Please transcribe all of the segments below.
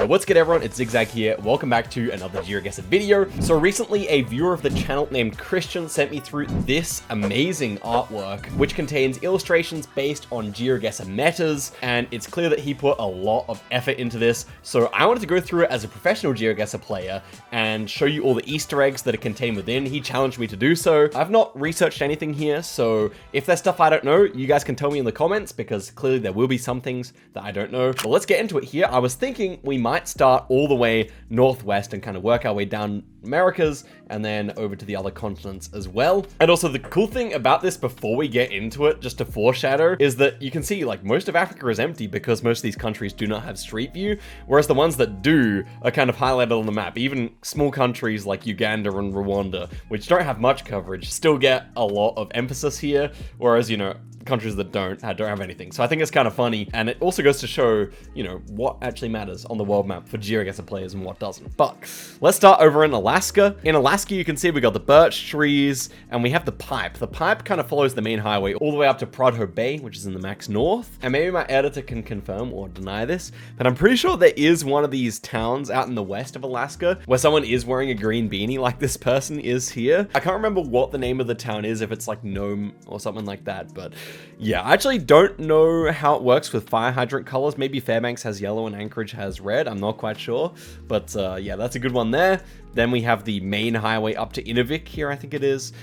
Yo, what's good everyone, it's Zigzag here. Welcome back to another Geoguessr video. So recently a viewer of the channel named Christian sent me through this amazing artwork, which contains illustrations based on Geoguessr metas, and it's clear that he put a lot of effort into this. So I wanted to go through it as a professional Geoguessr player and show you all the Easter eggs that are contained within. He challenged me to do so. I've not researched anything here, so if there's stuff I don't know, you guys can tell me in the comments, because clearly there will be some things that I don't know. But let's get into it here. I was thinking we might start all the way northwest and kind of work our way down Americas and then over to the other continents as well. And also the cool thing about this before we get into it, just to foreshadow, is that you can see like most of Africa is empty because most of these countries do not have street view, whereas the ones that do are kind of highlighted on the map. Even small countries like Uganda and Rwanda, which don't have much coverage, still get a lot of emphasis here, whereas, you know, countries that don't have anything. So I think it's kind of funny, and it also goes to show, you know, what actually matters on the world map for Geoguessr players and what doesn't. But let's start over in Alaska. In Alaska, you can see we got the birch trees, and we have the pipe. The pipe kind of follows the main highway all the way up to Pradho Bay, which is in the max north. And maybe my editor can confirm or deny this, but I'm pretty sure there is one of these towns out in the west of Alaska where someone is wearing a green beanie like this person is here. I can't remember what the name of the town is, if it's like Nome or something like that, but yeah, I actually don't know how it works with fire hydrant colors. Maybe Fairbanks has yellow and Anchorage has red. I'm not quite sure, but yeah, that's a good one there. Then we have the main highway up to Inuvik here, I think it is,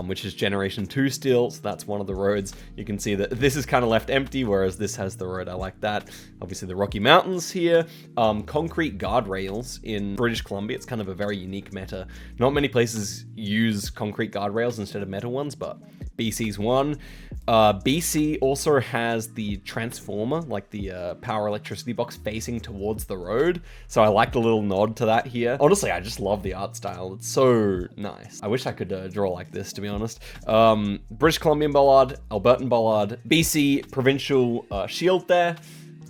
which is Generation 2 still, so that's one of the roads. You can see that this is kind of left empty, whereas this has the road. I like that. Obviously the Rocky Mountains here. Concrete guardrails in British Columbia. It's kind of a very unique meta. Not many places use concrete guardrails instead of metal ones, but BC's one. BC also has the transformer, like the power electricity box facing towards the road. So I like the little nod to that here. Honestly, I just love the art style. It's so nice. I wish I could draw like this, to be honest. British Columbian bollard, Albertan bollard, BC provincial shield there.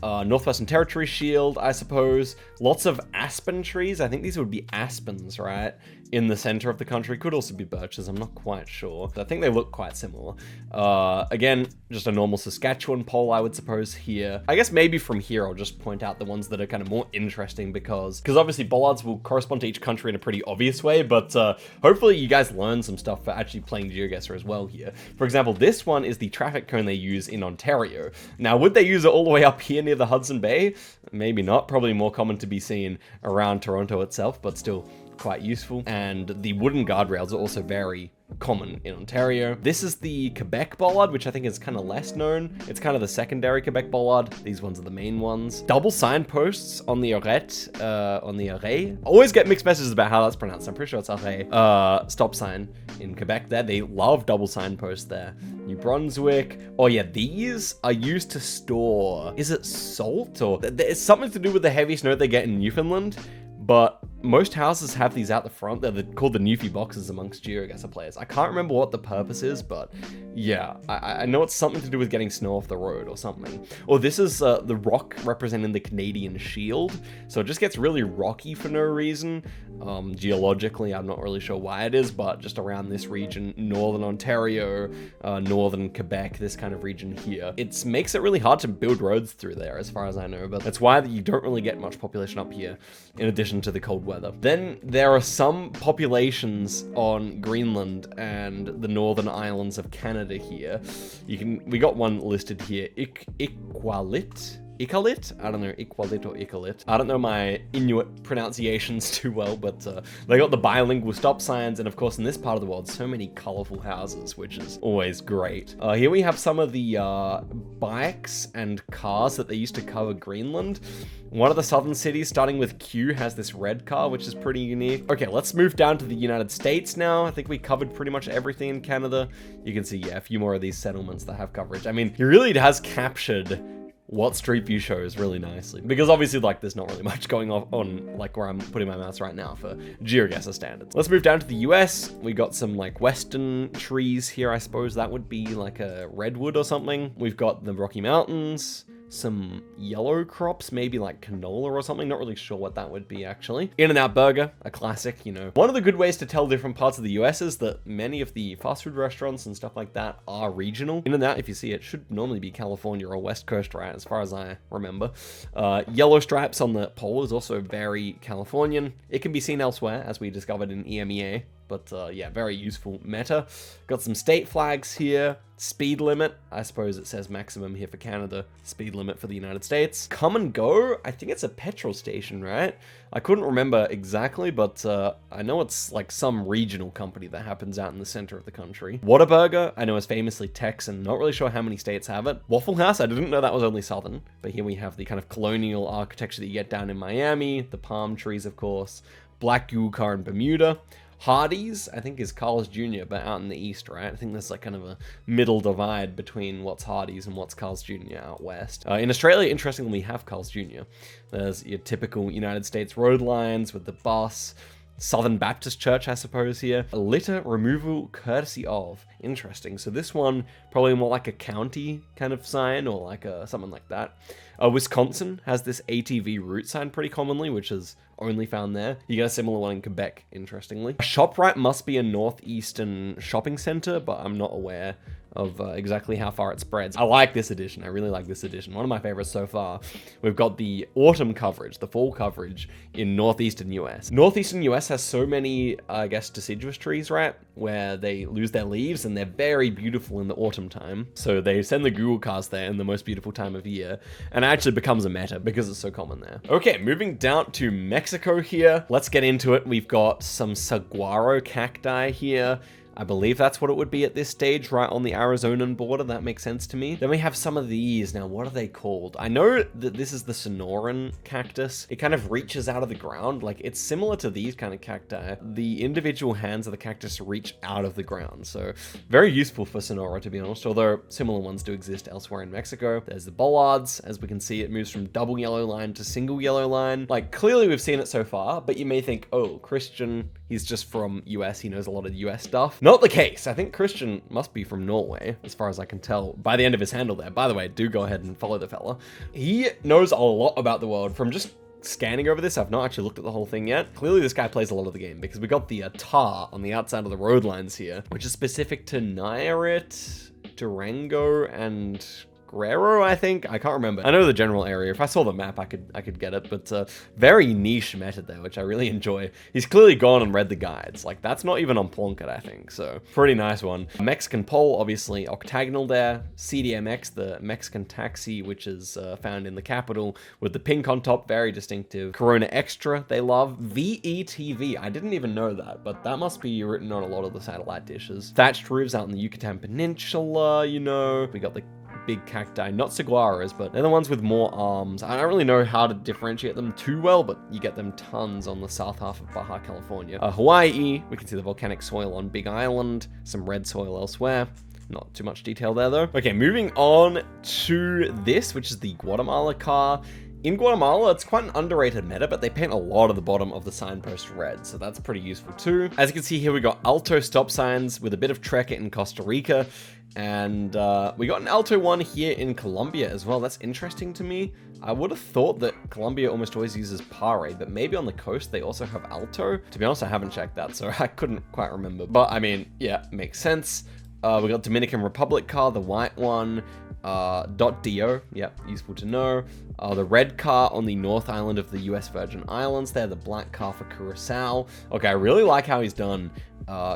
Northwestern Territory shield, I suppose. Lots of aspen trees. I think these would be aspens, right? In the center of the country. Could also be birches, I'm not quite sure. I think they look quite similar. Again, just a normal Saskatchewan pole, I would suppose here. I guess maybe from here I'll just point out the ones that are kind of more interesting, because obviously bollards will correspond to each country in a pretty obvious way, but hopefully you guys learn some stuff for actually playing Geoguessr as well here. For example, this one is the traffic cone they use in Ontario. Now, would they use it all the way up here near the Hudson Bay? Maybe not. Probably more common to be seen around Toronto itself, but still quite useful. And the wooden guardrails are also very common in Ontario. This is the Quebec bollard, which I think is kind of less known. It's kind of the secondary Quebec bollard. These ones are the main ones. Double signposts on the arrêt, on the array. Always get mixed messages about how that's pronounced. I'm pretty sure it's arrêt. Stop sign in Quebec there. They love double signposts there. New Brunswick. Oh yeah, these are used to store, is it salt? Or it's something to do with the heavy snow they get in Newfoundland. But most houses have these out the front. They're called the Newfie boxes amongst Geoguessr players. I can't remember what the purpose is, but yeah, I know it's something to do with getting snow off the road or something. Or this is the rock representing the Canadian shield. So it just gets really rocky for no reason. Geologically, I'm not really sure why it is, but just around this region, northern Ontario, northern Quebec, this kind of region here. It makes it really hard to build roads through there, as far as I know, but that's why you don't really get much population up here, in addition to the cold weather. Then there are some populations on Greenland and the northern islands of Canada here. We got one listed here, Iqaluit? I don't know, Iqaluit or Iqaluit. I don't know my Inuit pronunciations too well, but they got the bilingual stop signs, and of course in this part of the world, so many colorful houses, which is always great. Here we have some of the bikes and cars that they used to cover Greenland. One of the southern cities, starting with Q, has this red car, which is pretty unique. Okay, let's move down to the United States now. I think we covered pretty much everything in Canada. You can see, yeah, a few more of these settlements that have coverage. I mean, he really has captured what Street View shows really nicely, because obviously like there's not really much going on like where I'm putting my mouse right now for Geoguessr standards. Let's move down to the US. We got some like western trees here. I suppose that would be like a redwood or something. We've got the Rocky Mountains, some yellow crops, maybe like canola or something. Not really sure what that would be, actually. In-N-Out Burger, a classic, you know. One of the good ways to tell different parts of the US is that many of the fast food restaurants and stuff like that are regional. In-N-Out, if you see it, should normally be California or West Coast, right, as far as I remember. Yellow stripes on the pole is also very Californian. It can be seen elsewhere, as we discovered in EMEA. But yeah, very useful meta. Got some state flags here. Speed limit. I suppose it says maximum here for Canada. Speed limit for the United States. Come and Go. I think it's a petrol station, right? I couldn't remember exactly, but I know it's like some regional company that happens out in the center of the country. Whataburger, I know is famously Texan. Not really sure how many states have it. Waffle House, I didn't know that was only southern. But here we have the kind of colonial architecture that you get down in Miami. The palm trees, of course. Black Geoguessr in Bermuda. Hardee's, I think, is Carl's Jr., but out in the east, right? I think there's like kind of a middle divide between what's Hardee's and what's Carl's Jr. out west. In Australia, interestingly, we have Carl's Jr. There's your typical United States road lines with the bus. Southern Baptist Church, I suppose, here. A litter removal courtesy of. Interesting. So this one, probably more like a county kind of sign or like something like that. Wisconsin has this ATV route sign pretty commonly, which is only found there. You get a similar one in Quebec, interestingly. ShopRite must be a northeastern shopping center, but I'm not aware of exactly how far it spreads. I like this edition. I really like this edition. One of my favorites so far. We've got the autumn coverage, the fall coverage in northeastern US. Northeastern US has so many, I guess, deciduous trees, right? Where they lose their leaves and they're very beautiful in the autumn time. So they send the Google cast there in the most beautiful time of year. And it actually becomes a meta because it's so common there. Okay, moving down to Mexico here. Let's get into it. We've got some saguaro cacti here. I believe that's what it would be at this stage, right on the Arizonan border. That makes sense to me. Then we have some of these. Now, what are they called? I know that this is the Sonoran cactus. It kind of reaches out of the ground. Like, it's similar to these kind of cacti. The individual hands of the cactus reach out of the ground. So, very useful for Sonora, to be honest, although similar ones do exist elsewhere in Mexico. There's the bollards. As we can see, it moves from double yellow line to single yellow line. Like, clearly we've seen it so far, but you may think, oh, Christian, he's just from US. He knows a lot of US stuff. Not the case. I think Christian must be from Norway, as far as I can tell by the end of his handle there. By the way, do go ahead and follow the fella. He knows a lot about the world from just scanning over this. I've not actually looked at the whole thing yet. Clearly this guy plays a lot of the game because we got the tar on the outside of the road lines here, which is specific to Nayarit, Durango, and Guerrero, I think. I can't remember. I know the general area. If I saw the map, I could get it, but very niche meta there, which I really enjoy. He's clearly gone and read the guides. Like, that's not even on Plonket, I think, so pretty nice one. Mexican pole, obviously octagonal there. CDMX, the Mexican taxi, which is found in the capital with the pink on top, very distinctive. Corona Extra, they love. VETV, I didn't even know that, but that must be written on a lot of the satellite dishes. Thatched roofs out in the Yucatan Peninsula, you know. We got the big cacti, not saguaros, but they're the ones with more arms. I don't really know how to differentiate them too well, but you get them tons on the south half of Baja California. Hawaii, we can see the volcanic soil on Big Island, some red soil elsewhere. Not too much detail there though. Okay, moving on to this, which is the Guatemala car. In Guatemala, it's quite an underrated meta, but they paint a lot of the bottom of the signpost red, so that's pretty useful too. As you can see here, we got alto stop signs with a bit of Trekker in Costa Rica, and we got an alto one here in Colombia as well. That's interesting to me. I would have thought that Colombia almost always uses pare, but maybe on the coast they also have alto. To be honest, I haven't checked that, so I couldn't quite remember. But I mean, yeah, makes sense. We got Dominican Republic car, the white one. .do, yep, useful to know. The red car on the North Island of the US Virgin Islands there, the black car for Curacao. Okay, I really like how he's done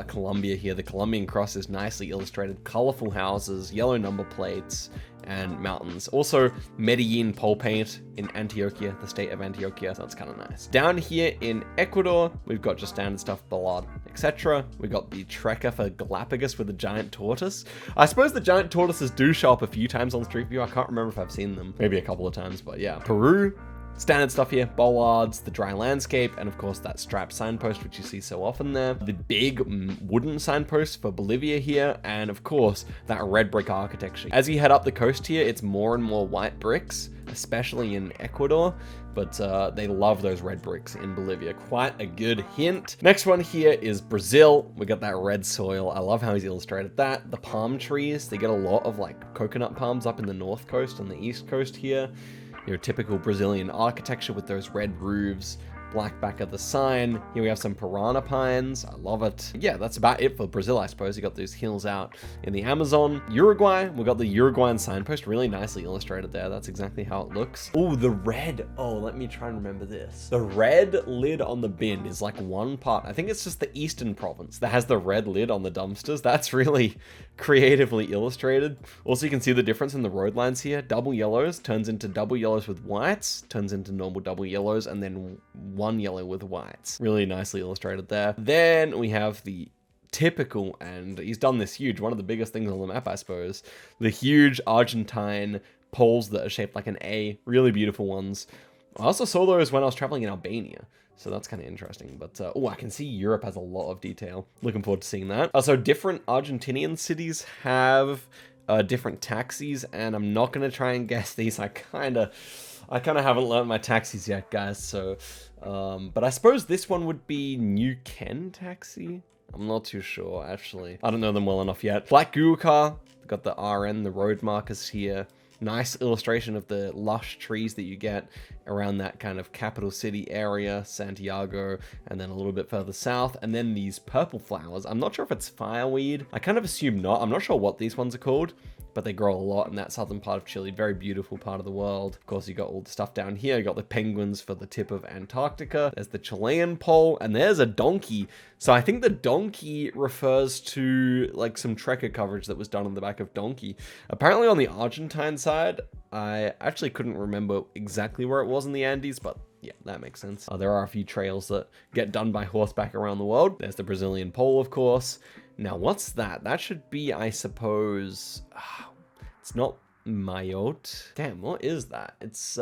Colombia here. The Colombian cross is nicely illustrated. Colorful houses, yellow number plates, and mountains. Also, Medellin pole paint in Antioquia, the state of Antioquia. So that's kind of nice. Down here in Ecuador, we've got just standard stuff, Ballard, etc. We've got the Trekker for Galapagos with the giant tortoise. I suppose the giant tortoises do show up a few times on Street View. I can't remember if I've seen them. Maybe a couple of times, but yeah. Peru, Standard stuff here, bollards, the dry landscape, and of course that strap signpost, which you see so often there. The big wooden signpost for Bolivia here, and of course that red brick architecture. As you head up the coast here, it's more and more white bricks, especially in Ecuador, but they love those red bricks in Bolivia. Quite a good hint. Next one here is Brazil. We got that red soil. I love how he's illustrated that. The palm trees, they get a lot of like coconut palms up in the north coast and the east coast here. Your typical Brazilian architecture with those red roofs, black back of the sign. Here we have some piranha pines. I love it. Yeah, that's about it for Brazil, I suppose. You got those hills out in the Amazon. Uruguay, we got the Uruguayan signpost, really nicely illustrated there. That's exactly how it looks. Oh, the red. Oh, let me try and remember this. The red lid on the bin is like one part. I think it's just the Eastern province that has the red lid on the dumpsters. That's really creatively illustrated. Also, you can see the difference in the road lines here. Double yellows turns into double yellows with whites, turns into normal double yellows, and then one yellow with whites. Really nicely illustrated there. Then we have the typical, and he's done this huge, one of the biggest things on the map, I suppose, the huge Argentine poles that are shaped like an A. Really beautiful ones. I also saw those when I was traveling in Albania. So that's kind of interesting, but oh, I can see Europe has a lot of detail. Looking forward to seeing that. So different Argentinian cities have different taxis, and I'm not going to try and guess these. I kind of haven't learned my taxis yet, guys. So, but I suppose this one would be New Ken taxi. I'm not too sure, actually. I don't know them well enough yet. Black Google car. Got the RN, the road markers here. Nice illustration of the lush trees that you get around that kind of capital city area, Santiago, and then a little bit further south. And then these purple flowers. I'm not sure if it's fireweed. I kind of assume not. I'm not sure what these ones are called, but they grow a lot in that southern part of Chile. Very beautiful part of the world. Of course, you got all the stuff down here. You got the penguins for the tip of Antarctica. There's the Chilean pole, and there's a donkey. So I think the donkey refers to like some trekker coverage that was done on the back of donkey. Apparently on the Argentine side, I actually couldn't remember exactly where it was in the Andes, but yeah, that makes sense. There are a few trails that get done by horseback around the world. There's the Brazilian pole, of course. Now, what's that? That should be, I suppose, it's not Mayotte. Damn, what is that? It's,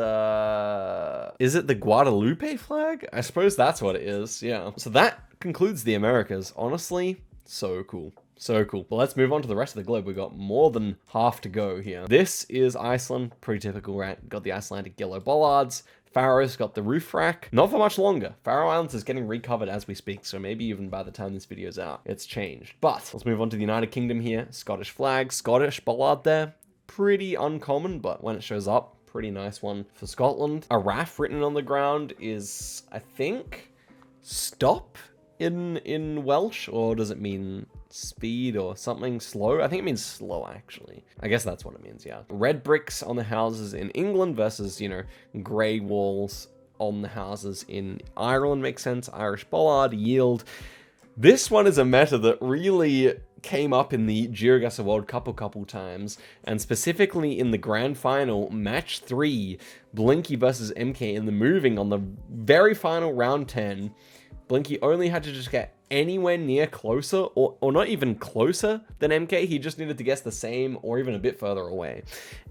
is it the Guadalupe flag? I suppose that's what it is, yeah. So that concludes the Americas. Honestly, so cool. So cool. Well, let's move on to the rest of the globe. We've got more than half to go here. This is Iceland. Pretty typical, right? Got the Icelandic yellow bollards. Faroe's got the roof rack. Not for much longer. Faroe Islands is getting recovered as we speak, so maybe even by the time this video's out, it's changed. But let's move on to the United Kingdom here. Scottish flag, Scottish bollard there. Pretty uncommon, but when it shows up, pretty nice one for Scotland. A RAF written on the ground is, I think, stop in Welsh, or does it mean speed or something? Slow? I think it means slow, actually. I guess that's what it means, yeah. Red bricks on the houses in England versus, you know, grey walls on the houses in Ireland makes sense. Irish bollard, yield. This one is a meta that really came up in the Geoguessr World Cup a couple times, and specifically in the grand final, match 3, Blinky versus MK in the moving on the very final round 10. Blinky only had to just get anywhere near closer, or not even closer than MK. He just needed to guess the same or even a bit further away.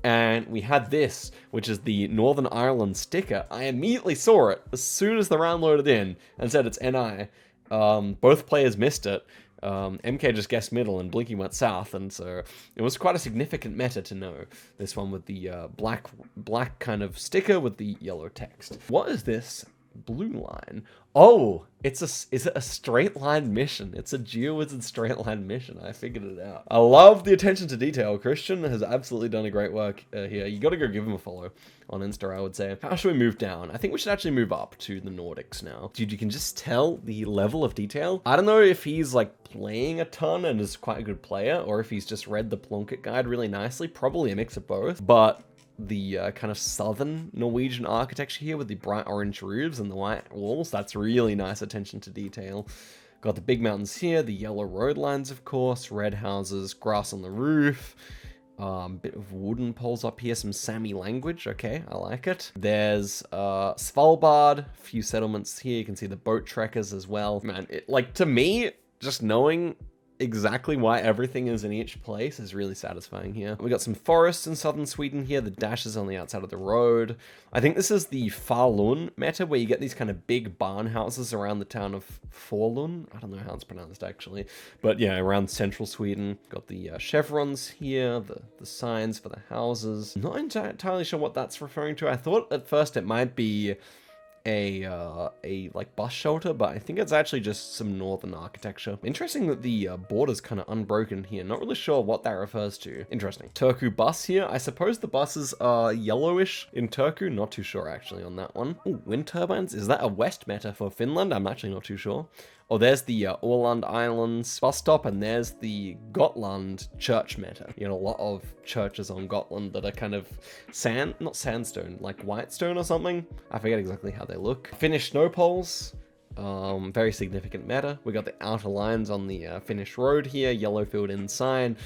And we had this, which is the Northern Ireland sticker. I immediately saw it as soon as the round loaded in and said it's NI. Both players missed it. MK just guessed middle and Blinky went south, and so it was quite a significant meta to know. This one with the black kind of sticker with the yellow text. What is this blue line? Oh, is it a straight line mission? It's a Geoguessr straight line mission. I figured it out. I love the attention to detail. Christian has absolutely done a great work here. You got to go give him a follow on Insta, I would say. How should we move down? I think we should actually move up to the Nordics now. Dude, you can just tell the level of detail. I don't know if he's like playing a ton and is quite a good player, or if he's just read the Plunkett guide really nicely. Probably a mix of both, but the kind of southern Norwegian architecture here with the bright orange roofs and the white walls, that's really nice attention to detail. Got the big mountains here, the yellow road lines, of course, red houses, grass on the roof, bit of wooden poles up here, some Sami language. Okay, I like it. There's Svalbard, a few settlements here. You can see the boat trekkers as well. Man, like, to me, just knowing exactly why everything is in each place is really satisfying here. We got some forests in southern Sweden here. The dash is on the outside of the road. I think this is the Falun meta, where you get these kind of big barn houses around the town of Falun. I don't know how it's pronounced actually, but yeah, around central Sweden. Got the chevrons here, the signs for the houses. Not entirely sure what that's referring to. I thought at first it might be a like bus shelter, but I think it's actually just some northern architecture. Interesting that the border's kind of unbroken here. Not really sure what that refers to. Interesting. Turku bus here. I suppose the buses are yellowish in Turku. Not too sure actually on that one. Ooh, wind turbines. Is that a west meta for Finland? I'm actually not too sure. Oh, there's the Åland Islands bus stop, and there's the Gotland church meta. You know, a lot of churches on Gotland that are kind of not sandstone, like whitestone or something. I forget exactly how they look. Finnish snow poles. Very significant meta. We got the outer lines on the Finnish road here, yellow filled in sign.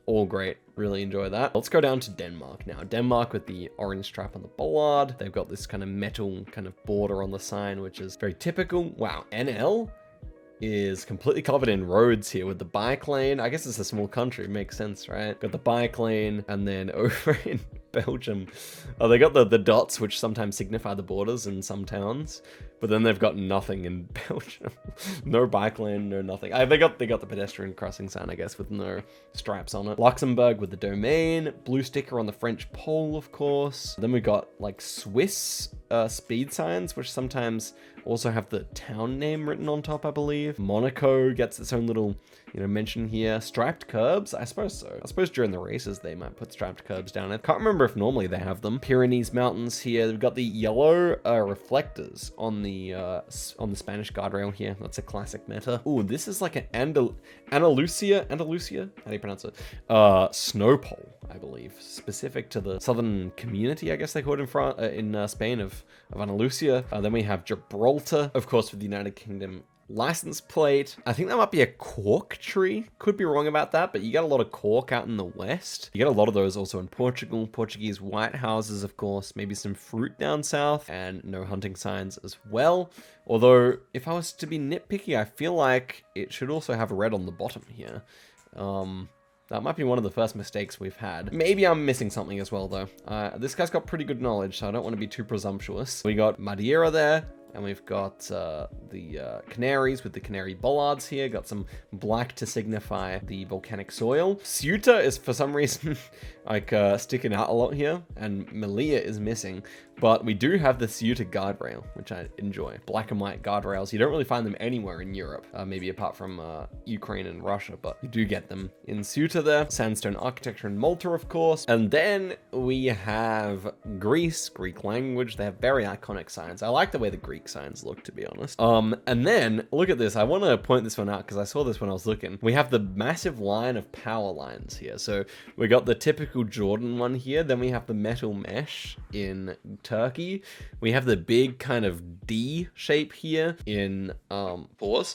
All great. Really enjoy that. Let's go down to Denmark now. Denmark with the orange stripe on the bollard. They've got this kind of metal kind of border on the sign, which is very typical. Wow, NL is completely covered in roads here with the bike lane. I guess it's a small country, it makes sense, right? Got the bike lane, and then over in Belgium, oh, they got the dots, which sometimes signify the borders in some towns, but then they've got nothing in Belgium. No bike lane, no nothing. They got the pedestrian crossing sign, I guess, with no stripes on it. Luxembourg with the domain, blue sticker on the French pole, of course. Then we got like Swiss speed signs, which sometimes also have the town name written on top, I believe. Monaco gets its own little, mention here. Striped curbs? I suppose so. I suppose during the races they might put striped curbs down. I can't remember if normally they have them. Pyrenees Mountains here. They've got the yellow reflectors on the Spanish guardrail here. That's a classic meta. Ooh, this is like an Andalusia? How do you pronounce it? Snow pole, I believe. Specific to the southern community, I guess they call it in Spain of Andalusia. Then we have Gibraltar, of course, with the United Kingdom license plate. I think that might be a cork tree. Could be wrong about that, but you get a lot of cork out in the west. You get a lot of those also in Portugal. Portuguese white houses, of course. Maybe some fruit down south, and no hunting signs as well. Although, if I was to be nitpicky, I feel like it should also have red on the bottom here. That might be one of the first mistakes we've had. Maybe I'm missing something as well, though. This guy's got pretty good knowledge, so I don't want to be too presumptuous. We got Madeira there. And we've got the Canaries with the Canary bollards here. Got some black to signify the volcanic soil. Ceuta is for some reason like sticking out a lot here. And Melilla is missing. But we do have the Ceuta guardrail, which I enjoy. Black and white guardrails. You don't really find them anywhere in Europe. Maybe apart from Ukraine and Russia. But you do get them in Ceuta there. Sandstone architecture in Malta, of course. And then we have Greece, Greek language. They have very iconic signs. I like the way the Greek signs look, to be honest. And then look at this. I want to point this one out because I saw this when I was looking. We have the massive line of power lines here. So we got the typical Jordan one here. Then we have the metal mesh in Turkey. We have the big kind of D shape here in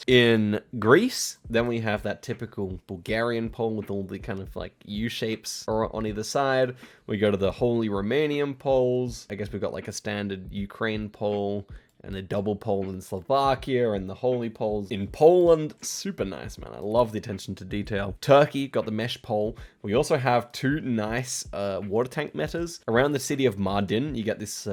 in Greece. Then we have that typical Bulgarian pole with all the kind of like U shapes on either side. We go to the Holy Romanian poles. I guess we've got like a standard Ukraine pole and a double pole in Slovakia, and the holy poles in Poland. Super nice, man. I love the attention to detail. Turkey got the mesh pole. We also have two nice water tank metas. Around the city of Mardin, you get this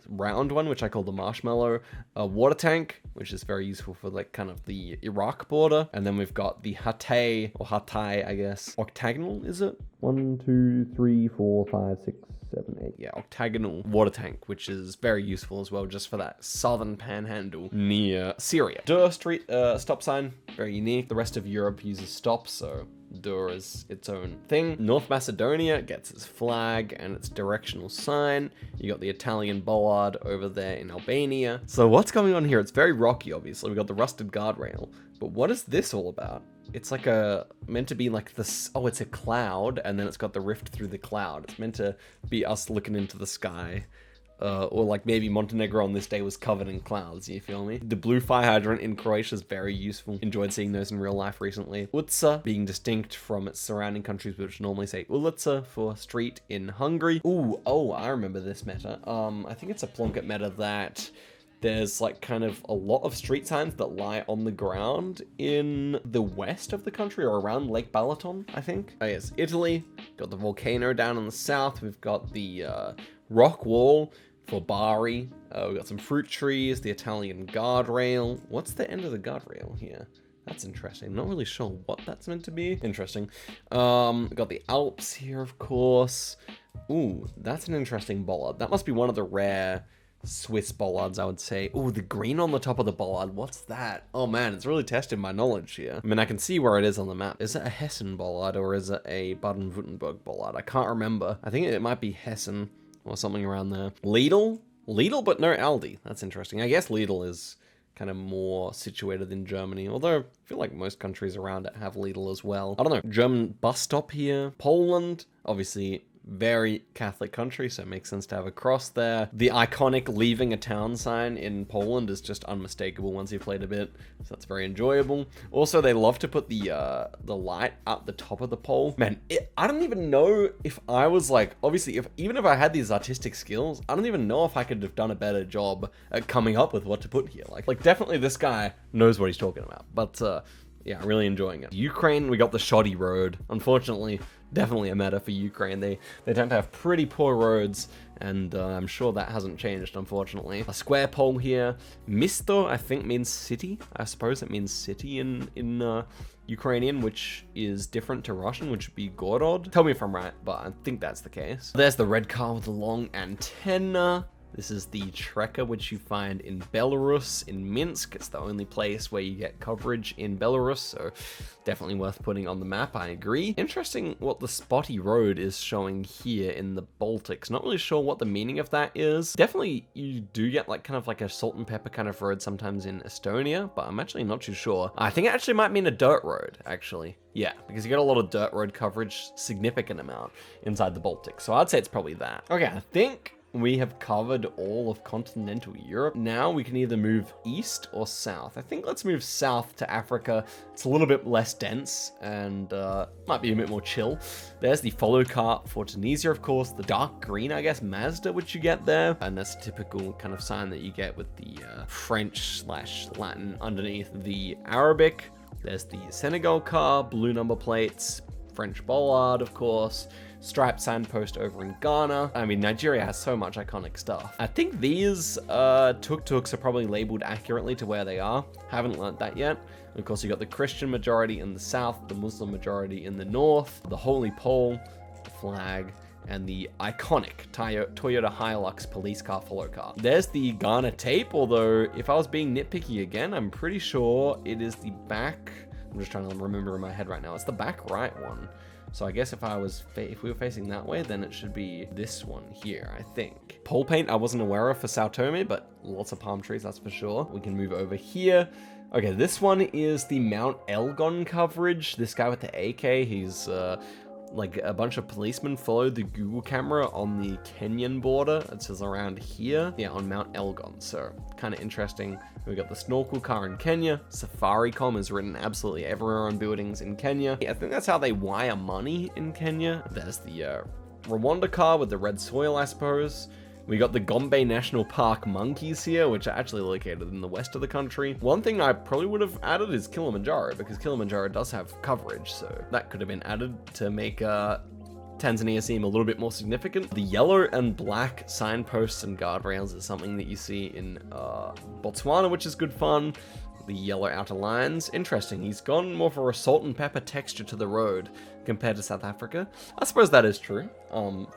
round one, which I call the marshmallow water tank, which is very useful for like kind of the Iraq border. And then we've got the Hatay, or Hatay, I guess. Octagonal, is it? 1, 2, 3, 4, 5, 6, 7, 8. Yeah, octagonal water tank, which is very useful as well, just for that southern panhandle near Syria. Dur street stop sign, very unique. The rest of Europe uses stops, so Dur is its own thing. North Macedonia gets its flag and its directional sign. You got the Italian bollard over there in Albania. So what's going on here? It's very rocky, obviously. We got the rusted guardrail, but what is this all about? It's like meant to be like this. Oh, it's a cloud, and then it's got the rift through the cloud. It's meant to be us looking into the sky. Or like maybe Montenegro on this day was covered in clouds, you feel me? The blue fire hydrant in Croatia is very useful. Enjoyed seeing those in real life recently. Ulica being distinct from its surrounding countries, which normally say Ulica for street in Hungary. Ooh, oh, I remember this meta. I think it's a Plunket meta that There's like kind of a lot of street signs that lie on the ground in the west of the country or around Lake Balaton, I think. Oh yes, Italy. Got the volcano down in the south. We've got the rock wall for Bari. We've got some fruit trees, the Italian guardrail. What's the end of the guardrail here? That's interesting. Not really sure what that's meant to be. Interesting. Got the Alps here, of course. Ooh, that's an interesting bollard. That must be one of the rare Swiss bollards, I would say. Ooh, the green on the top of the bollard. What's that? Oh man, it's really tested my knowledge here. I mean, I can see where it is on the map. Is it a Hessen bollard or is it a Baden-Württemberg bollard? I can't remember. I think it might be Hessen or something around there. Lidl? Lidl, but no Aldi. That's interesting. I guess Lidl is kind of more situated in Germany, although I feel like most countries around it have Lidl as well. I don't know. German bus stop here. Poland, obviously very Catholic country, so it makes sense to have a cross there. The iconic leaving a town sign in Poland is just unmistakable once you've played a bit, so that's very enjoyable. Also, they love to put the light at the top of the pole. Man, I don't even know if I was like, obviously, even if I had these artistic skills, I don't even know if I could have done a better job at coming up with what to put here. Like definitely this guy knows what he's talking about, but yeah, really enjoying it. Ukraine, we got the shoddy road. Unfortunately, definitely a meta for Ukraine. They tend to have pretty poor roads, and I'm sure that hasn't changed, unfortunately. A square pole here. Misto, I think, means city. I suppose it means city in Ukrainian, which is different to Russian, which would be Gorod. Tell me if I'm right, but I think that's the case. There's the red car with the long antenna. This is the Trekker, which you find in Belarus, in Minsk. It's the only place where you get coverage in Belarus, so definitely worth putting on the map, I agree. Interesting what the spotty road is showing here in the Baltics. Not really sure what the meaning of that is. Definitely you do get like kind of like a salt and pepper kind of road sometimes in Estonia, but I'm actually not too sure. I think it actually might mean a dirt road, actually. Yeah, because you get a lot of dirt road coverage, significant amount inside the Baltics. So I'd say it's probably that. Okay, I think we have covered all of continental Europe. Now we can either move east or south. I think let's move south to Africa. It's a little bit less dense and might be a bit more chill. There's the follow car for Tunisia, of course. The dark green, I guess, Mazda, which you get there. And that's a typical kind of sign that you get with the French/Latin underneath the Arabic. There's the Senegal car, blue number plates, French bollard, of course. Striped signpost over in Ghana. I mean, Nigeria has so much iconic stuff. I think these tuk-tuks are probably labeled accurately to where they are. Haven't learnt that yet. Of course, you got the Christian majority in the south, the Muslim majority in the north, the holy pole, the flag, and the iconic Toyota Hilux police car follow car. There's the Ghana tape, although if I was being nitpicky again, I'm pretty sure it is the back. I'm just trying to remember in my head right now. It's the back right one. So I guess if we were facing that way, then it should be this one here, I think. Pole paint I wasn't aware of for Sao Tome, but lots of palm trees, that's for sure. We can move over here. Okay, this one is the Mount Elgon coverage. This guy with the AK, he's like a bunch of policemen followed the Google camera on the Kenyan border. It says around here, yeah, on Mount Elgon. So kind of interesting. We got the snorkel car in Kenya. Safaricom is written absolutely everywhere on buildings in Kenya. I think that's how they wire money in Kenya. There's the Rwanda car with the red soil, I suppose. We got the Gombe National Park monkeys here, which are actually located in the west of the country. One thing I probably would have added is Kilimanjaro, because Kilimanjaro does have coverage, so that could have been added to make Tanzania seem a little bit more significant. The yellow and black signposts and guardrails is something that you see in Botswana, which is good fun. The yellow outer lines, interesting. He's gone more for a salt and pepper texture to the road compared to South Africa. I suppose that is true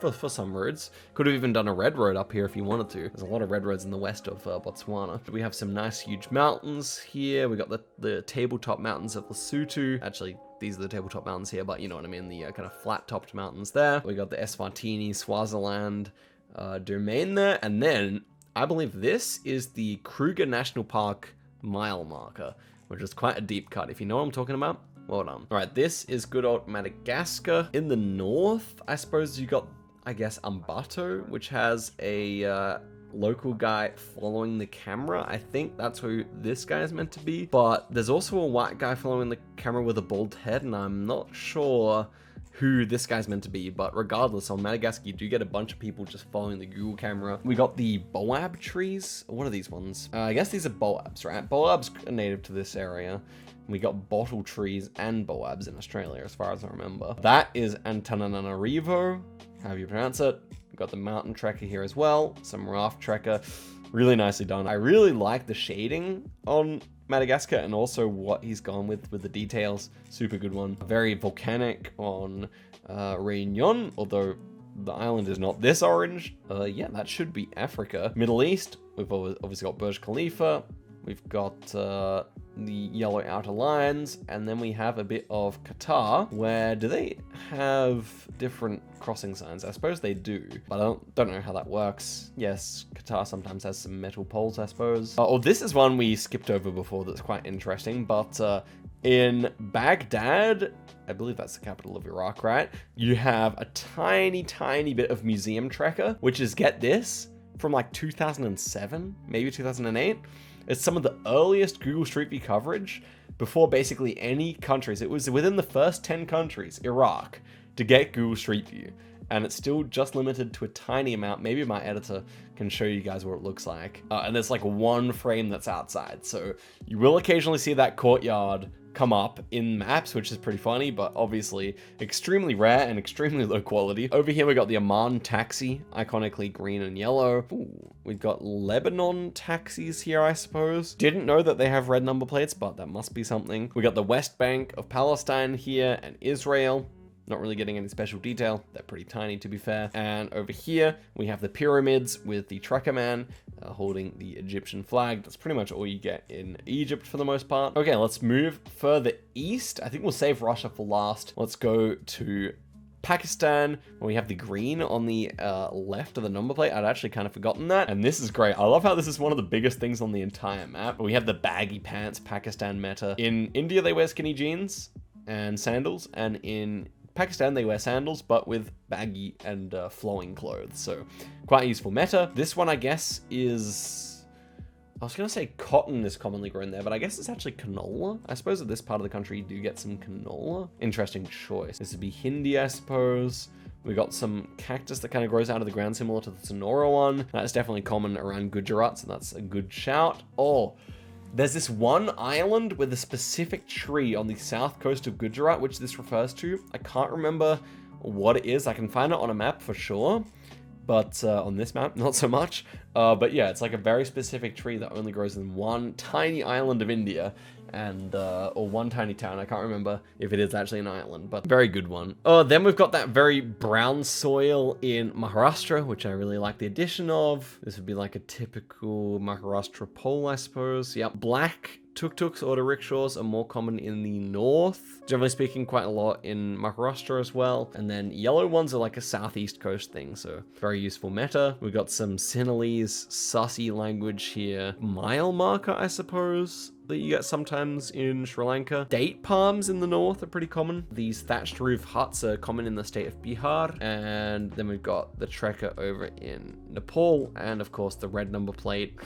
for some roads. Could have even done a red road up here if you wanted to. There's a lot of red roads in the west of Botswana. We have some nice huge mountains here. We got the tabletop mountains of Lesotho. Actually, these are the tabletop mountains here, but you know what I mean, the kind of flat-topped mountains there. We got the Eswatini, Swaziland domain there, and then I believe this is the Kruger National Park mile marker, which is quite a deep cut. If you know what I'm talking about, well done. All right, this is good old Madagascar. In the north, I suppose you got, I guess, Ambato, which has a local guy following the camera. I think that's who this guy is meant to be, but there's also a white guy following the camera with a bald head, and I'm not sure who this guy's meant to be, but regardless, on Madagascar, you do get a bunch of people just following the Google camera. We got the boab trees. What are these ones? I guess these are boabs, right? Boabs are native to this area. We got bottle trees and boabs in Australia, as far as I remember. That is Antananarivo, however you pronounce it. We've got the mountain trekker here as well, some raft trekker. Really nicely done. I really like the shading on Madagascar and also what he's gone with the details. Super good one. Very volcanic on Réunion, although the island is not this orange. Yeah, that should be Africa. Middle East, we've obviously got Burj Khalifa. We've got the yellow outer lines, and then we have a bit of Qatar, where do they have different crossing signs? I suppose they do, but I don't know how that works. Yes, Qatar sometimes has some metal poles, I suppose. Oh, this is one we skipped over before that's quite interesting, but in Baghdad, I believe that's the capital of Iraq, right? You have a tiny bit of museum trekker, which is, get this, from like 2007, maybe 2008. It's some of the earliest Google Street View coverage before basically any countries. It was within the first 10 countries, Iraq, to get Google Street View. And it's still just limited to a tiny amount. Maybe my editor can show you guys what it looks like. And there's like one frame that's outside. So you will occasionally see that courtyard come up in maps, which is pretty funny, but obviously extremely rare and extremely low quality. Over here, we got the Amman taxi, iconically green and yellow. Ooh, we've got Lebanon taxis here, I suppose. Didn't know that they have red number plates, but that must be something. We got the West Bank of Palestine here and Israel. Not really getting any special detail. They're pretty tiny, to be fair. And over here, we have the pyramids with the trucker man holding the Egyptian flag. That's pretty much all you get in Egypt for the most part. Okay, let's move further east. I think we'll save Russia for last. Let's go to Pakistan, where we have the green on the left of the number plate. I'd actually kind of forgotten that. And this is great. I love how this is one of the biggest things on the entire map. We have the baggy pants Pakistan meta. In India, they wear skinny jeans and sandals. And in Pakistan, they wear sandals, but with baggy and flowing clothes. So quite useful meta. This one, I guess, is... I was going to say cotton is commonly grown there, but I guess it's actually canola. I suppose at this part of the country, you do get some canola. Interesting choice. This would be Hindi, I suppose. We got some cactus that kind of grows out of the ground, similar to the Sonora one. That's definitely common around Gujarat, so that's a good shout. Oh, there's this one island with a specific tree on the south coast of Gujarat, which this refers to. I can't remember what it is. I can find it on a map for sure, but on this map, not so much. But yeah, it's like a very specific tree that only grows in one tiny island of India, and or one tiny town. I can't remember if it is actually an island, but very good one. Then we've got that very brown soil in Maharashtra, which I really like the addition of. This would be like a typical Maharashtra pole, I suppose. Yep, black tuk-tuks, auto rickshaws are more common in the north. Generally speaking, quite a lot in Maharashtra as well. And then yellow ones are like a southeast coast thing, so very useful meta. We've got some Sinhalese, Sussy language here. Mile marker, I suppose, that you get sometimes in Sri Lanka. Date palms in the north are pretty common. These thatched roof huts are common in the state of Bihar. And then we've got the trekker over in Nepal, and of course the red number plate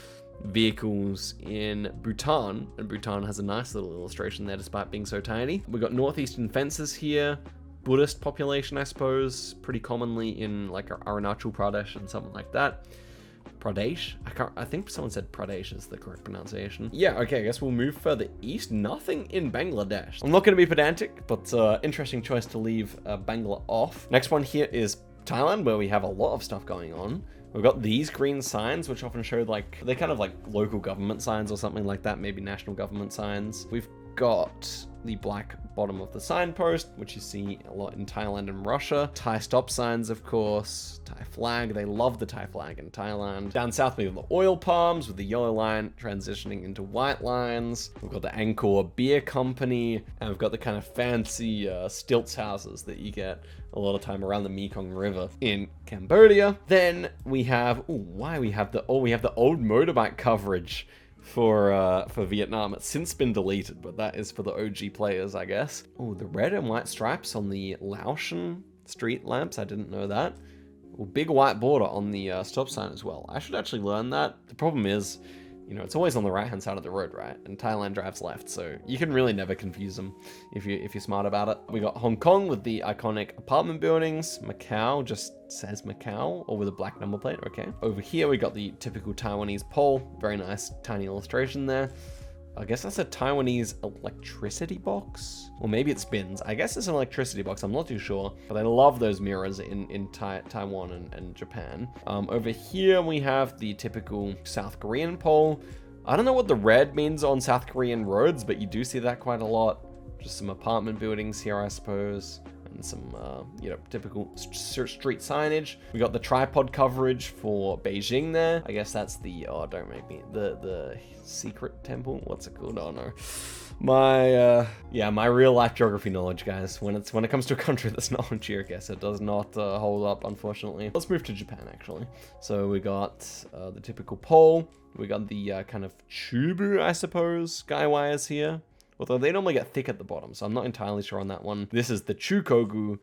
vehicles in Bhutan, and Bhutan has a nice little illustration there despite being so tiny. We've got northeastern fences here, Buddhist population, I suppose, pretty commonly in like Arunachal Pradesh and something like that. Pradesh? I think someone said Pradesh is the correct pronunciation. Yeah, okay, I guess we'll move further east. Nothing in Bangladesh. I'm not going to be pedantic, but interesting choice to leave Bangla off. Next one here is Thailand, where we have a lot of stuff going on. We've got these green signs, which often show like, they're kind of like local government signs or something like that, maybe national government signs. We've got the black bottom of the signpost, which you see a lot in Thailand and Russia. Thai stop signs, of course. Thai flag, they love the Thai flag in Thailand. Down south, we have the oil palms with the yellow line transitioning into white lines. We've got the Angkor Beer Company, and we've got the kind of fancy stilts houses that you get a lot of time around the Mekong River in Cambodia. Then we have, we have the old motorbike coverage for Vietnam. It's since been deleted, but that is for the OG players, I guess. Oh, the red and white stripes on the Laotian street lamps. I didn't know that. Big white border on the stop sign as well. I should actually learn that. The problem is, you know, it's always on the right-hand side of the road, right? And Thailand drives left, so you can really never confuse them if you're smart about it. We got Hong Kong with the iconic apartment buildings. Macau just says Macau, or with a black number plate, okay. Over here, we got the typical Taiwanese pole. Very nice, tiny illustration there. I guess that's a Taiwanese electricity box, or maybe it spins. I guess it's an electricity box, I'm not too sure, but I love those mirrors in Taiwan and Japan. Over here we have the typical South Korean pole. I don't know what the red means on South Korean roads, but you do see that quite a lot. Just some apartment buildings here, I suppose. And some, you know, typical street signage. We got the tripod coverage for Beijing there. I guess that's the, oh, don't make me, the secret temple? What's it called? Oh, no. My real life geography knowledge, guys, when it comes to a country that's not on Geoguessr, it does not hold up, unfortunately. Let's move to Japan, actually. So we got the typical pole. We got the kind of chubu, I suppose, sky wires here. Although they normally get thick at the bottom, so I'm not entirely sure on that one. This is the Chugoku,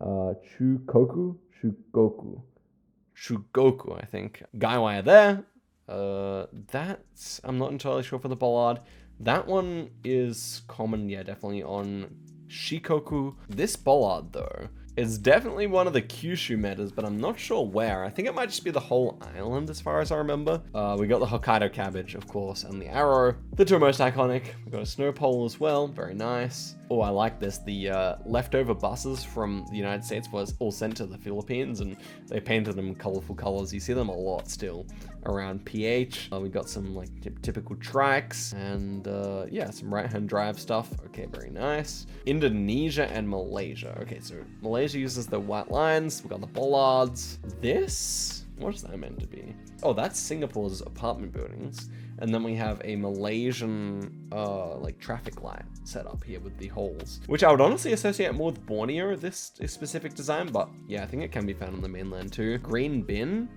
I think. Guy wire there. That's, I'm not entirely sure for the bollard. That one is common, yeah, definitely on Shikoku. This bollard, though, is definitely one of the Kyushu metas, but I'm not sure where. I think it might just be the whole island, as far as I remember. We got the Hokkaido cabbage, of course, and the arrow. The two most iconic. We got a snow pole as well, very nice. Oh, I like this. The leftover buses from the United States was all sent to the Philippines, and they painted them colorful colors. You see them a lot still around PH. We got some like typical trikes and yeah, some right-hand drive stuff. Okay, very nice. Indonesia and Malaysia. Okay, so Malaysia uses the white lines. We got the bollards. This, what's that meant to be? Oh, that's Singapore's apartment buildings. And then we have a Malaysian like traffic light set up here with the holes, which I would honestly associate more with Borneo, this specific design, but yeah, I think it can be found on the mainland too. Green bin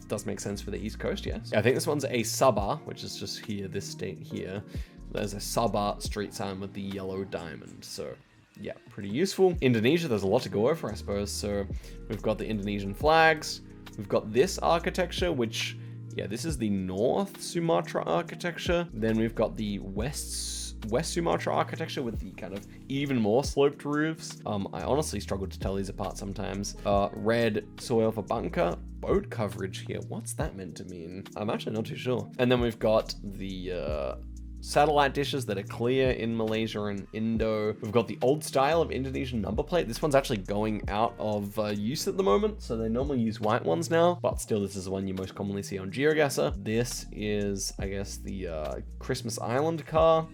does make sense for the East Coast, yes. Yeah, I think this one's a Sabah, which is just here, this state here. There's a Sabah street sign with the yellow diamond, so yeah, pretty useful. Indonesia, there's a lot to go over, I suppose. So we've got the Indonesian flags. We've got this architecture, which, yeah, this is the North Sumatra architecture. Then we've got the West Sumatra architecture with the kind of even more sloped roofs. I honestly struggle to tell these apart sometimes. Red soil for bunker. Boat coverage here. What's that meant to mean? I'm actually not too sure. And then we've got the satellite dishes that are clear in Malaysia and Indo. We've got the old style of Indonesian number plate. This one's actually going out of use at the moment, so they normally use white ones now, but still this is the one you most commonly see on Geoguessr. This is, I guess, the Christmas Island car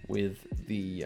with the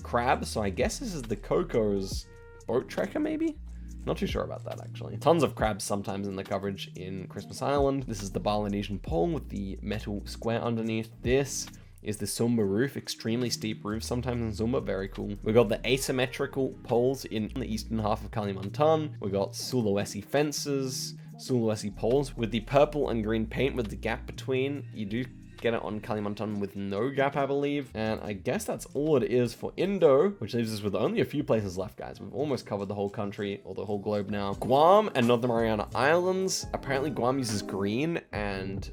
crab, so I guess this is the Coco's boat trekker, maybe? Not too sure about that, actually. Tons of crabs sometimes in the coverage in Christmas Island. This is the Balinesian pole with the metal square underneath. This is the Sumba roof, extremely steep roof sometimes in Sumba, very cool. We got the asymmetrical poles in the eastern half of Kalimantan. We got Sulawesi fences, Sulawesi poles with the purple and green paint with the gap between. You do get it on Kalimantan with no gap, I believe. And I guess that's all it is for Indo, which leaves us with only a few places left, guys. We've almost covered the whole country, or the whole globe now. Guam and Northern Mariana Islands. Apparently Guam uses green and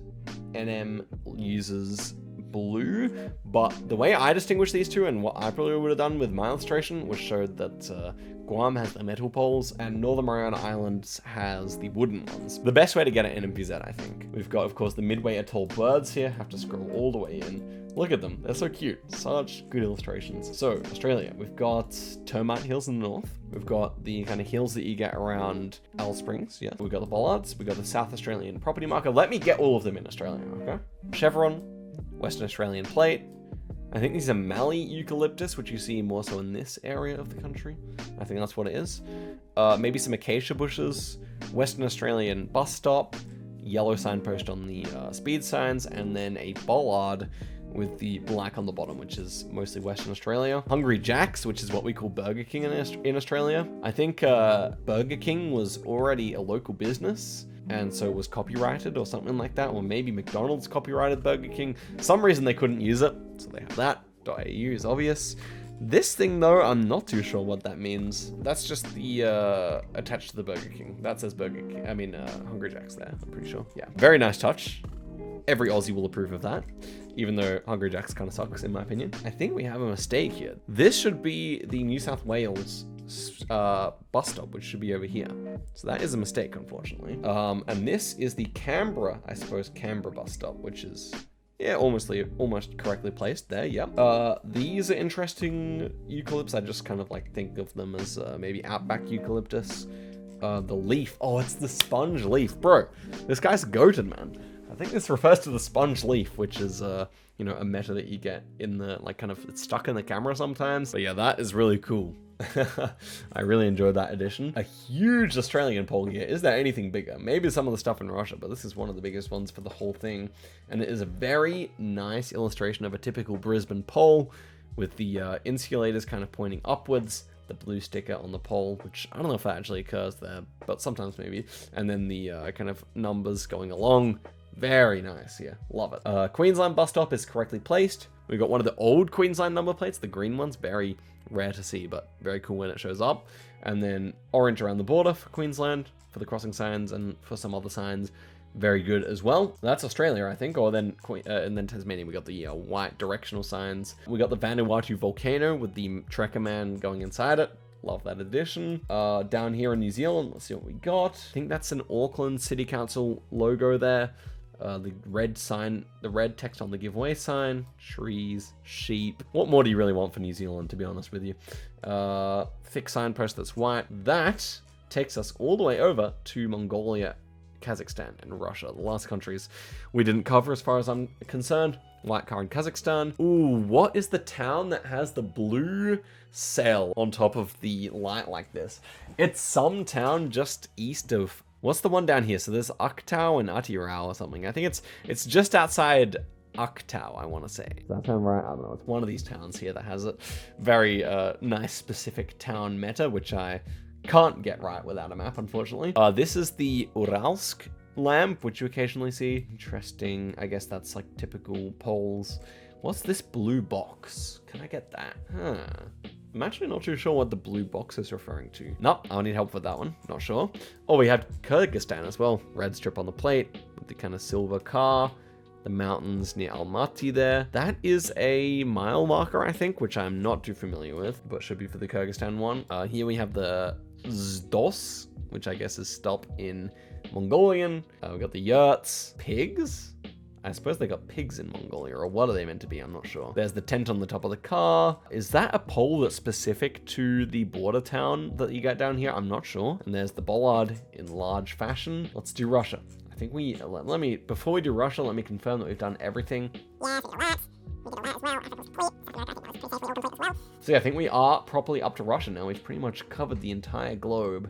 NM uses blue, but the way I distinguish these two and what I probably would have done with my illustration was showed that Guam has the metal poles and Northern Mariana Islands has the wooden ones. The best way to get it in NVZ, I think. We've got, of course, the Midway Atoll birds here. Have to scroll all the way in. Look at them. They're so cute. Such good illustrations. So, Australia. We've got termite hills in the north. We've got the kind of hills that you get around Alice Springs. Yeah. We've got the bollards. We've got the South Australian property marker. Let me get all of them in Australia, okay? Chevron. Western Australian plate. I think these are Mallee eucalyptus, which you see more so in this area of the country. I think that's what it is. Maybe some acacia bushes, Western Australian bus stop, yellow signpost on the speed signs, and then a bollard with the black on the bottom, which is mostly Western Australia. Hungry Jack's, which is what we call Burger King in Australia. I think Burger King was already a local business, and so was copyrighted or something like that, or maybe McDonald's copyrighted Burger King. Some reason they couldn't use it, so they have that. .au is obvious. This thing though, I'm not too sure what that means. That's just the attached to the Burger King. That says Burger King. I mean, Hungry Jack's there, I'm pretty sure. Yeah, very nice touch. Every Aussie will approve of that, even though Hungry Jack's kind of sucks, in my opinion. I think we have a mistake here. This should be the New South Wales bus stop, which should be over here. So that is a mistake, unfortunately. And this is the Canberra, I suppose, Canberra bus stop, which is, yeah, almost correctly placed there, yep. These are interesting eucalypts. I just kind of like think of them as maybe outback eucalyptus. The leaf, oh, it's the sponge leaf. Bro, this guy's goated, man. I think this refers to the sponge leaf, which is, you know, a meta that you get in the, like, kind of, it's stuck in the camera sometimes. But yeah, that is really cool. I really enjoyed that addition. A huge Australian pole here. Is there anything bigger? Maybe some of the stuff in Russia, but this is one of the biggest ones for the whole thing. And it is a very nice illustration of a typical Brisbane pole with the insulators kind of pointing upwards, the blue sticker on the pole, which I don't know if that actually occurs there, but sometimes maybe. And then the kind of numbers going along. Very nice, yeah, love it. Queensland bus stop is correctly placed. We've got one of the old Queensland number plates, the green ones, very rare to see, but very cool when it shows up. And then orange around the border for Queensland, for the crossing signs, and for some other signs, very good as well. That's Australia, I think, or then and then Tasmania, we got the white directional signs. We got the Vanuatu volcano with the Trekker man going inside it. Love that addition. Down here in New Zealand, let's see what we got. I think that's an Auckland City Council logo there. The red sign, the red text on the giveaway sign, trees, sheep. What more do you really want for New Zealand, to be honest with you? Thick signpost that's white. That takes us all the way over to Mongolia, Kazakhstan, and Russia. The last countries we didn't cover as far as I'm concerned. White car in Kazakhstan. Ooh, what is the town that has the blue sail on top of the light like this? It's some town just east of... What's the one down here? So there's Aktau and Atirau or something. I think it's just outside Aktau, I want to say. Does that sound right? I don't know. It's one of these towns here that has a very nice specific town meta, which I can't get right without a map, unfortunately. This is the Uralsk lamp, which you occasionally see. Interesting. I guess that's like typical poles. What's this blue box? Can I get that? Huh. I'm actually not too sure what the blue box is referring to. Nope, I'll need help with that one. Not sure. Oh, we had Kyrgyzstan as well. Red strip on the plate with the kind of silver car. The mountains near Almaty there. That is a mile marker, I think, which I'm not too familiar with, but should be for the Kyrgyzstan one. Here we have the Zdos, which I guess is stop in Mongolian. We got the yurts. Pigs? I suppose they got pigs in Mongolia, or what are they meant to be? I'm not sure. There's the tent on the top of the car. Is that a pole that's specific to the border town that you get down here? I'm not sure. And there's the bollard in large fashion. Let's do Russia. I think before we do Russia, let me confirm that we've done everything. Yeah, we did that as well. I think it was complete. So yeah, I think we are properly up to Russia now. We've pretty much covered the entire globe.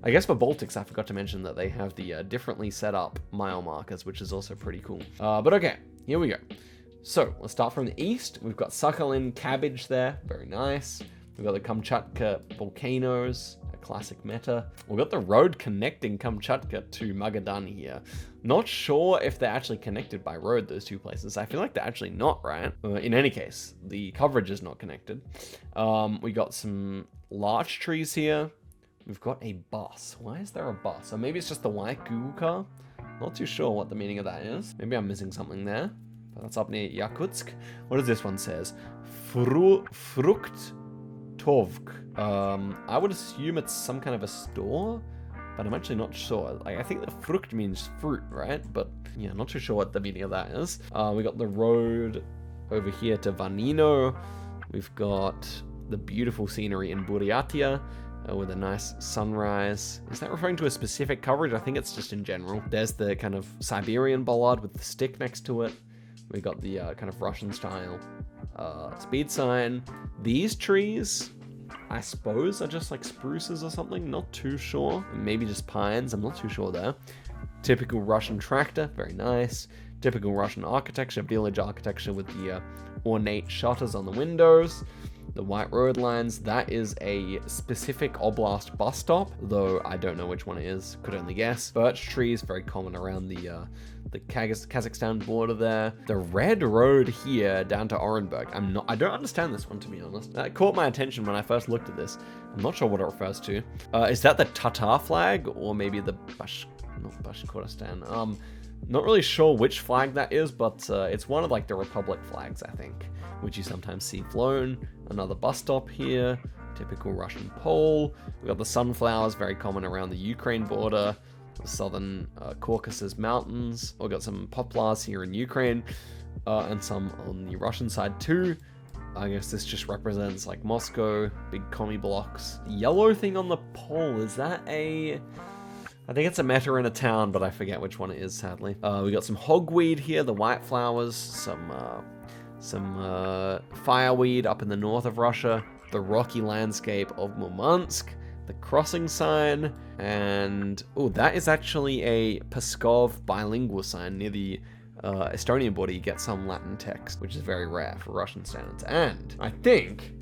I guess for Baltics, I forgot to mention that they have the differently set up mile markers, which is also pretty cool. But okay, here we go. So let's start from the east. We've got Sakhalin cabbage there, very nice. We've got the Kamchatka volcanoes, a classic meta. We've got the road connecting Kamchatka to Magadan here. Not sure if they're actually connected by road, those two places. I feel like they're actually not, right? In any case, the coverage is not connected. We got some larch trees here. We've got a bus. Why is there a bus? Or maybe it's just the white Google car. Not too sure what the meaning of that is. Maybe I'm missing something there. But that's up near Yakutsk. What does this one says? Frukt Tovk. I would assume it's some kind of a store, but I'm actually not sure. Like, I think the frukt means fruit, right? But yeah, not too sure what the meaning of that is. We got the road over here to Vanino. We've got the beautiful scenery in Buryatia. With a nice sunrise. Is that referring to a specific coverage? I think it's just in general. There's the kind of Siberian bollard with the stick next to it. We got the kind of Russian style speed sign. These trees, I suppose, are just like spruces or something. Not too sure. Maybe just pines. I'm not too sure there. Typical Russian tractor. Very nice. Typical Russian architecture, village architecture with the ornate shutters on the windows. The white road lines, that is a specific oblast bus stop, though I don't know which one it is, could only guess. Birch trees, very common around the Kazakhstan border there. The red road here down to Orenburg, I don't understand this one, to be honest. That caught my attention when I first looked at this. I'm not sure what it refers to. Is that the Tatar flag, or maybe the not Bashkortostan, Not really sure which flag that is, but it's one of like the Republic flags, I think, which you sometimes see flown. Another bus stop here, typical Russian pole. We've got the sunflowers, very common around the Ukraine border, the southern Caucasus Mountains. We've got some poplars here in Ukraine, and some on the Russian side too. I guess this just represents like Moscow, big commie blocks. The yellow thing on the pole, is that a... I think it's a meta in a town, but I forget which one it is, sadly. We got some hogweed here, the white flowers, some fireweed up in the north of Russia, the rocky landscape of Murmansk, the crossing sign, and oh, that is actually a Pskov bilingual sign near the Estonian border. You get some Latin text, which is very rare for Russian standards. And I think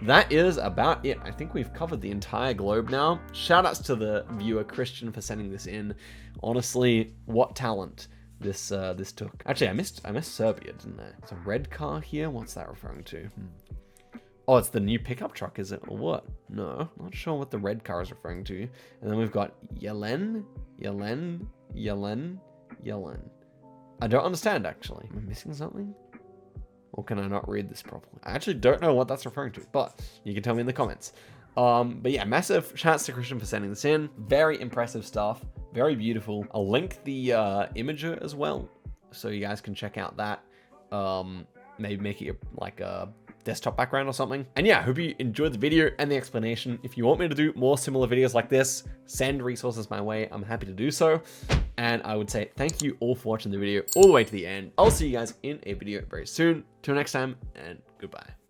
that is about it. I think we've covered the entire globe now. Shoutouts to the viewer Christian for sending this in. Honestly, what talent this took. Actually, I missed Serbia, didn't I? It's a red car here. What's that referring to? Oh, it's the new pickup truck, is it? Or what? No, not sure what the red car is referring to. And then we've got Yelen. I don't understand, actually. Am I missing something? Or can I not read this properly? I actually don't know what that's referring to, but you can tell me in the comments. But yeah, massive shouts to Christian for sending this in. Very impressive stuff. Very beautiful. I'll link the imager as well, so you guys can check out that. Maybe make it like a desktop background or something. And yeah, I hope you enjoyed the video and the explanation. If you want me to do more similar videos like this, send resources my way. I'm happy to do so. And I would say thank you all for watching the video all the way to the end. I'll see you guys in a video very soon. Till next time, and goodbye.